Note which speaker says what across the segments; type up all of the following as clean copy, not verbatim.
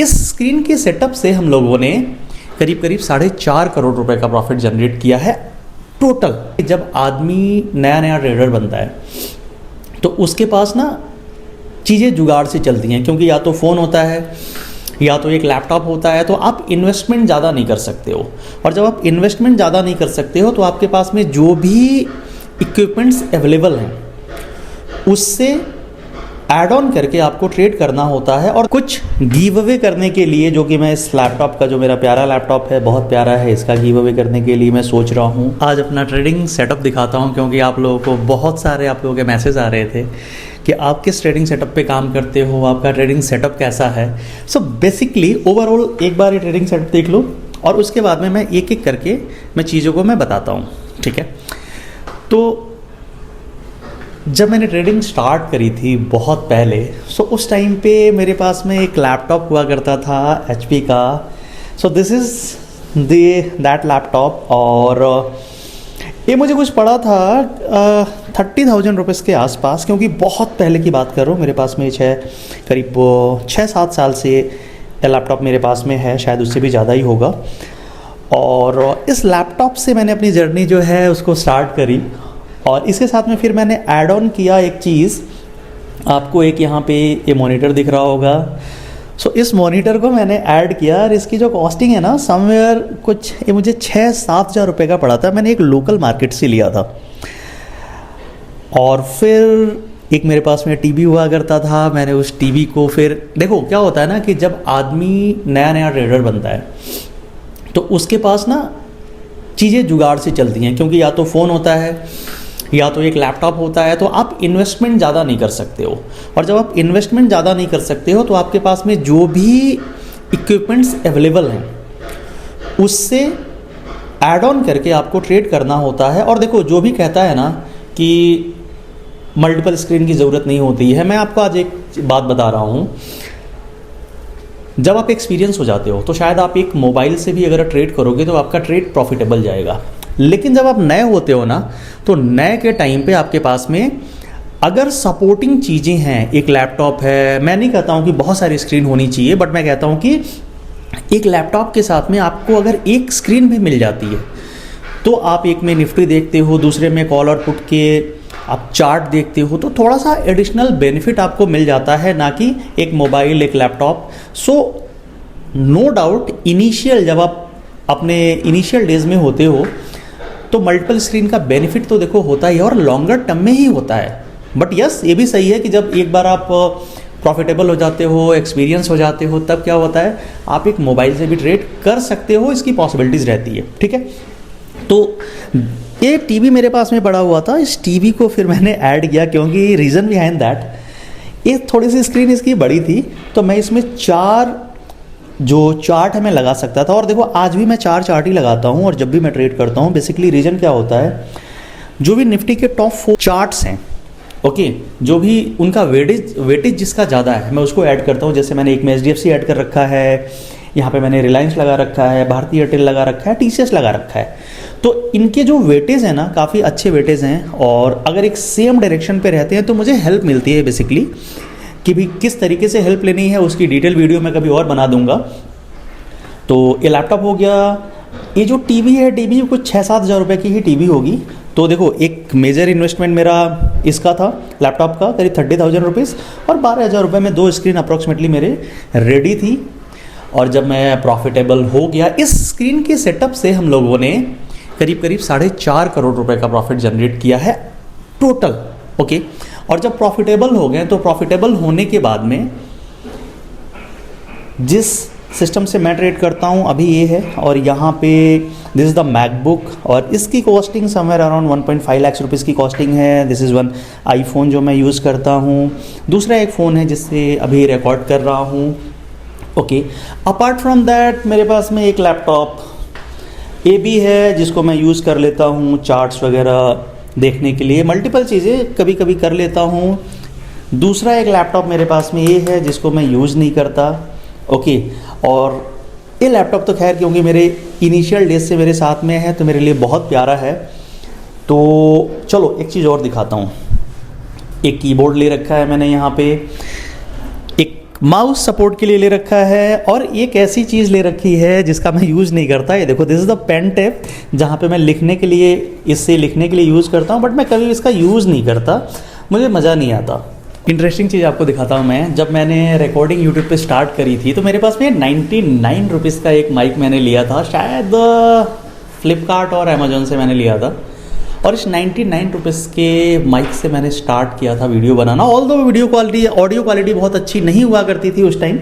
Speaker 1: इस स्क्रीन के सेटअप से हम लोगों ने करीब करीब 4.5 करोड़ रुपए का प्रॉफिट जनरेट किया है टोटल। जब आदमी नया नया ट्रेडर बनता है तो उसके पास ना चीज़ें जुगाड़ से चलती हैं, क्योंकि या तो फ़ोन होता है या तो एक लैपटॉप होता है, तो आप इन्वेस्टमेंट ज़्यादा नहीं कर सकते हो। और जब आप इन्वेस्टमेंट ज़्यादा नहीं कर सकते हो तो आपके पास में जो भी इक्विपमेंट्स अवेलेबल हैं उससे ऐड ऑन करके आपको ट्रेड करना होता है। और कुछ गिव अवे करने के लिए, जो कि मैं इस लैपटॉप का, जो मेरा प्यारा लैपटॉप है, बहुत प्यारा है, इसका गिव अवे करने के लिए मैं सोच रहा हूँ आज अपना ट्रेडिंग सेटअप दिखाता हूँ। क्योंकि आप लोगों को बहुत सारे आप लोगों के मैसेज आ रहे थे कि आप किस ट्रेडिंग सेटअप पे काम करते हो, आपका ट्रेडिंग सेटअप कैसा है। सो बेसिकली ओवरऑल एक बार ये ट्रेडिंग सेटअप देख लो और उसके बाद में मैं एक एक करके मैं चीज़ों को मैं बताता हूँ, ठीक है। तो जब मैंने ट्रेडिंग स्टार्ट करी थी बहुत पहले, सो उस टाइम पे मेरे पास में एक लैपटॉप हुआ करता था HP का। So this is that laptop, और ये मुझे कुछ पड़ा था 30,000 रुपीज़ के आसपास, क्योंकि बहुत पहले की बात कर रहा हूँ। मेरे पास में करीब 6-7 साल से लैपटॉप मेरे पास में है, शायद उससे भी ज़्यादा ही होगा। और इस लैपटॉप से मैंने अपनी जर्नी जो है उसको स्टार्ट करी, और इसके साथ में फिर मैंने ऐड ऑन किया एक चीज़। आपको एक यहाँ पे ये मॉनिटर दिख रहा होगा। सो इस मॉनिटर को मैंने ऐड किया, और इसकी जो कॉस्टिंग है ना, समवेयर कुछ ये मुझे 6-7 हज़ार रुपये का पड़ा था। मैंने एक लोकल मार्केट से लिया था। और फिर एक मेरे पास में टीवी हुआ करता था। मैंने उस टीवी को फिर, देखो क्या होता है ना कि जब आदमी नया नया ट्रेडर बनता है तो उसके पास ना चीज़ें जुगाड़ से चलती हैं, क्योंकि या तो फ़ोन होता है या तो एक लैपटॉप होता है, तो आप इन्वेस्टमेंट ज़्यादा नहीं कर सकते हो। और जब आप इन्वेस्टमेंट ज़्यादा नहीं कर सकते हो तो आपके पास में जो भी इक्विपमेंट्स अवेलेबल हैं उससे ऐड ऑन करके आपको ट्रेड करना होता है। और देखो, जो भी कहता है ना कि मल्टीपल स्क्रीन की ज़रूरत नहीं होती है, मैं आपको आज एक बात बता रहा हूँ। जब आप एक्सपीरियंस हो जाते हो तो शायद आप एक मोबाइल से भी अगर ट्रेड करोगे तो आपका ट्रेड प्रॉफिटेबल जाएगा। लेकिन जब आप नए होते हो ना, तो नए के टाइम पे आपके पास में अगर सपोर्टिंग चीज़ें हैं, एक लैपटॉप है, मैं नहीं कहता हूँ कि बहुत सारी स्क्रीन होनी चाहिए, बट मैं कहता हूँ कि एक लैपटॉप के साथ में आपको अगर एक स्क्रीन भी मिल जाती है तो आप एक में निफ्टी देखते हो, दूसरे में कॉल और पुट के आप चार्ट देखते हो, तो थोड़ा सा एडिशनल बेनिफिट आपको मिल जाता है, ना कि एक मोबाइल, एक laptop. So no doubt initial, जब आप अपने इनिशियल डेज में होते हो तो मल्टीपल स्क्रीन का बेनिफिट तो देखो होता ही है, और लॉन्गर टर्म में ही होता है। बट यस, ये भी सही है कि जब एक बार आप प्रॉफिटेबल हो जाते हो, एक्सपीरियंस हो जाते हो, तब क्या होता है, आप एक मोबाइल से भी ट्रेड कर सकते हो, इसकी पॉसिबिलिटीज़ रहती है, ठीक है। तो ये टीवी मेरे पास में पड़ा हुआ था, इस टीवी को फिर मैंने ऐड किया, क्योंकि रीज़न बिहाइंड दैट ये थोड़ी सी स्क्रीन इसकी बड़ी थी, तो मैं इसमें 4 जो चार्ट है मैं लगा सकता था। और देखो, आज भी मैं 4 चार्ट ही लगाता हूँ, और जब भी मैं ट्रेड करता हूँ, बेसिकली रीज़न क्या होता है, जो भी निफ्टी के टॉप 4 चार्ट्स हैं, ओके, जो भी उनका वेटेज जिसका ज़्यादा है मैं उसको ऐड करता हूँ। जैसे मैंने एक में HDFC ऐड कर रखा है, यहाँ पे मैंने रिलायंस लगा रखा है, भारती एयरटेल लगा रखा है, TCS लगा रखा है। तो इनके जो वेटेज हैं ना, काफ़ी अच्छे वेटेज हैं, और अगर एक सेम डायरेक्शन पे रहते हैं तो मुझे हेल्प मिलती है बेसिकली, कि भी किस तरीके से हेल्प लेनी है, उसकी डिटेल वीडियो मैं कभी और बना दूंगा। तो ये लैपटॉप हो गया। ये जो टीवी है, टीवी कुछ 6-7 हज़ार रुपये की ही टीवी होगी। तो देखो, एक मेजर इन्वेस्टमेंट मेरा इसका था, लैपटॉप का, करीब 30,000 रुपीज़, और 12,000 रुपये में 2 स्क्रीन अप्रॉक्सीमेटली मेरे रेडी थी। और जब मैं प्रॉफिटेबल हो गया, इस स्क्रीन के सेटअप से हम लोगों ने करीब 4.5 करोड़ रुपए का प्रॉफिट जनरेट किया है टोटल, ओके। और जब प्रॉफिटेबल हो गए, तो प्रॉफिटेबल होने के बाद में जिस सिस्टम से मैं ट्रेड करता हूँ अभी ये है, और यहाँ पे दिस इज़ द मैकबुक, और इसकी costing somewhere around 1.5 lakh rupees की कॉस्टिंग है। दिस इज़ वन आईफोन जो मैं यूज़ करता हूँ, दूसरा एक फ़ोन है जिससे अभी रिकॉर्ड कर रहा हूँ, ओके। अपार्ट फ्रॉम दैट मेरे पास में एक लैपटॉप ये भी है जिसको मैं यूज़ कर लेता हूँ चार्ट्स वगैरह देखने के लिए, मल्टीपल चीज़ें कभी कभी कर लेता हूँ। दूसरा एक लैपटॉप मेरे पास में ये है जिसको मैं यूज़ नहीं करता, ओके। और ये लैपटॉप तो खैर क्योंकि मेरे इनिशियल डेज से मेरे साथ में है तो मेरे लिए बहुत प्यारा है। तो चलो एक चीज़ और दिखाता हूँ। एक कीबोर्ड ले रखा है मैंने यहाँ पे, एक माउस सपोर्ट के लिए ले रखा है, और एक ऐसी चीज़ ले रखी है जिसका मैं यूज़ नहीं करता। ये देखो, this is the pen tape, जहाँ पे मैं लिखने के लिए, इससे लिखने के लिए यूज़ करता हूँ, बट मैं कभी इसका यूज़ नहीं करता, मुझे मज़ा नहीं आता। इंटरेस्टिंग चीज़ आपको दिखाता हूँ मैं, जब मैंने रिकॉर्डिंग यूट्यूब पे स्टार्ट करी थी तो मेरे पास में 99 रुपीज़ का एक माइक मैंने लिया था, शायद फ्लिपकार्ट और अमेजोन से मैंने लिया था, और इस 99 रुपीज़ के माइक से मैंने स्टार्ट किया था वीडियो बनाना। Although video quality, audio quality बहुत अच्छी नहीं हुआ करती थी उस टाइम,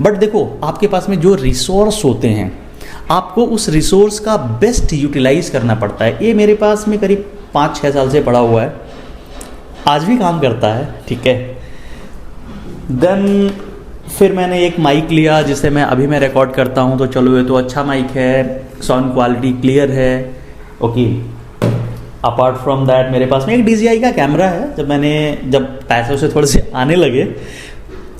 Speaker 1: बट देखो आपके पास में जो रिसोर्स होते हैं, आपको उस रिसोर्स का बेस्ट यूटिलाइज करना पड़ता है। ये मेरे पास में करीब 5-6 साल से पड़ा हुआ है, आज भी काम करता है, ठीक है। देन फिर मैंने एक माइक लिया जिसे अभी मैं रिकॉर्ड करता हूँ, तो चलो ये तो अच्छा माइक है, साउंड क्वालिटी क्लियर है, ओके। अपार्ट फ्रॉम दैट मेरे पास में एक DJI का कैमरा है। जब पैसे उसे थोड़े से आने लगे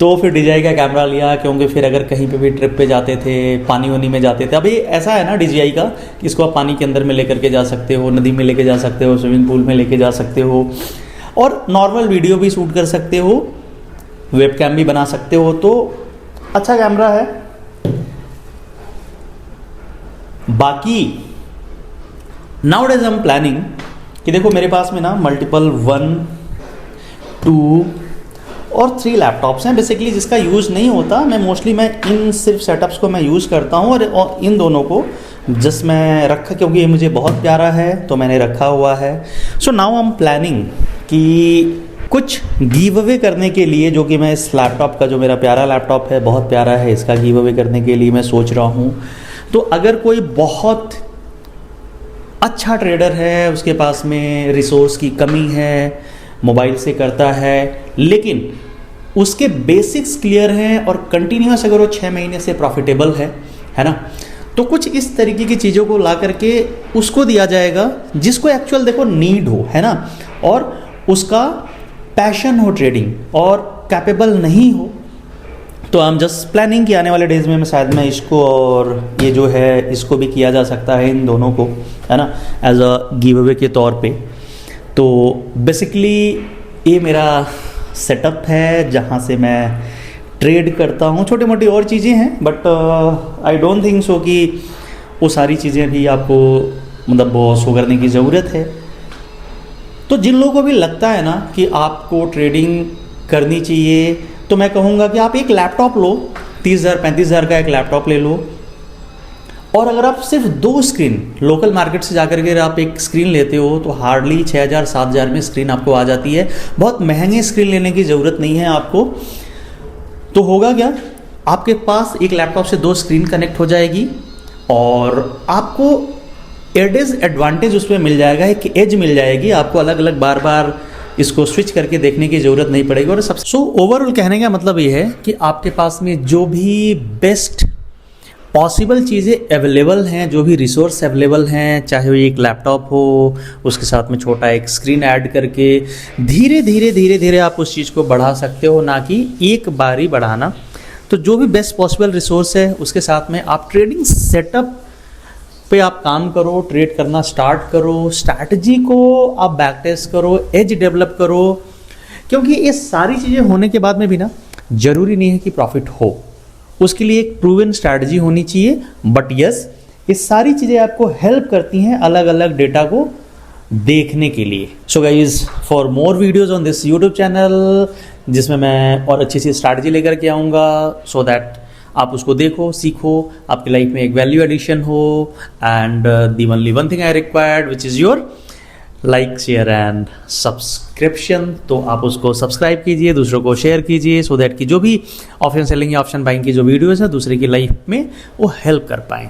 Speaker 1: तो फिर DJI का कैमरा लिया, क्योंकि फिर अगर कहीं पे भी ट्रिप पे जाते थे, पानी वानी में जाते थे, अभी ऐसा है ना DJI का कि इसको आप पानी के अंदर में लेकर के जा सकते हो, नदी में लेके जा सकते हो, स्विमिंग पूल में लेके जा सकते हो, और नॉर्मल वीडियो भी शूट कर सकते हो, वेबकैम भी बना सकते हो, तो अच्छा कैमरा है। बाकी now days I am planning कि देखो मेरे पास में ना मल्टीपल 1, 2 और 3 लैपटॉप्स हैं बेसिकली, जिसका यूज़ नहीं होता। मैं इन सिर्फ सेटअप्स को मैं यूज़ करता हूँ, और इन दोनों को जस्ट मैं रखा, क्योंकि ये मुझे बहुत प्यारा है तो मैंने रखा हुआ है। So now I am planning कि कुछ गिव अवे करने के लिए, जो कि मैं इस लैपटॉप का, जो मेरा प्यारा लैपटॉप है, बहुत प्यारा है, इसका गिव अवे करने के लिए मैं सोच रहा हूँ। तो अगर कोई बहुत अच्छा ट्रेडर है, उसके पास में रिसोर्स की कमी है, मोबाइल से करता है, लेकिन उसके बेसिक्स क्लियर हैं और कंटिन्यूस अगर वो 6 महीने से प्रॉफिटेबल है ना, तो कुछ इस तरीके की चीज़ों को ला करके उसको दिया जाएगा जिसको एक्चुअल देखो नीड हो, है ना, और उसका पैशन हो ट्रेडिंग और कैपेबल नहीं हो। तो आई एम जस्ट प्लानिंग कि आने वाले डेज में शायद मैं इसको और ये जो है इसको भी किया जा सकता है, इन दोनों को, है ना, एज अ गिव अवे के तौर पे। तो बेसिकली ये मेरा सेटअप है जहाँ से मैं ट्रेड करता हूँ। छोटी मोटी और चीज़ें हैं, but I don't think so कि वो सारी चीज़ें भी आपको मतलब शो करने की ज़रूरत है। तो जिन लोगों को भी लगता है ना कि आपको ट्रेडिंग करनी चाहिए, तो मैं कहूँगा कि आप एक लैपटॉप लो, 30,000 35,000 का एक लैपटॉप ले लो, और अगर आप सिर्फ 2 स्क्रीन लोकल मार्केट से जाकर के आप एक स्क्रीन लेते हो तो हार्डली 6,000 7,000 में स्क्रीन आपको आ जाती है। बहुत महंगे स्क्रीन लेने की ज़रूरत नहीं है आपको। तो होगा क्या, आपके पास एक लैपटॉप से 2 स्क्रीन कनेक्ट हो जाएगी, और आपको एडवांटेज उसमें मिल जाएगा, एक एज मिल जाएगी आपको, अलग अलग बार बार इसको स्विच करके देखने की ज़रूरत नहीं पड़ेगी। और सो ओवरऑल कहने का मतलब ये है कि आपके पास में जो भी बेस्ट पॉसिबल चीज़ें अवेलेबल हैं, जो भी रिसोर्स अवेलेबल हैं, चाहे वो एक लैपटॉप हो, उसके साथ में छोटा एक स्क्रीन ऐड करके धीरे धीरे आप उस चीज़ को बढ़ा सकते हो, ना कि एक बारी बढ़ाना। तो जो भी बेस्ट पॉसिबल रिसोर्स है उसके साथ में आप ट्रेडिंग सेटअप पे आप काम करो, ट्रेड करना स्टार्ट करो, स्ट्रैटेजी को आप बैक टेस्ट करो, एज डेवलप करो, क्योंकि ये सारी चीज़ें होने के बाद में भी ना जरूरी नहीं है कि प्रॉफिट हो, उसके लिए एक प्रूवन स्ट्रैटेजी होनी चाहिए। बट यस, ये सारी चीज़ें आपको हेल्प करती हैं अलग अलग डेटा को देखने के लिए। So guys, for more videos on this YouTube channel, जिसमें मैं और अच्छी सी स्ट्रैटेजी लेकर के आऊँगा, सो दैट आप उसको देखो, सीखो, आपकी लाइफ में एक वैल्यू एडिशन हो। And the only one thing I required which is your like, share and subscription. तो आप उसको सब्सक्राइब कीजिए, दूसरों को शेयर कीजिए, सो दैट कि जो भी ऑप्शन सेलिंग या ऑप्शन बाइंग की जो वीडियोस है दूसरे की लाइफ में वो हेल्प कर पाएँ।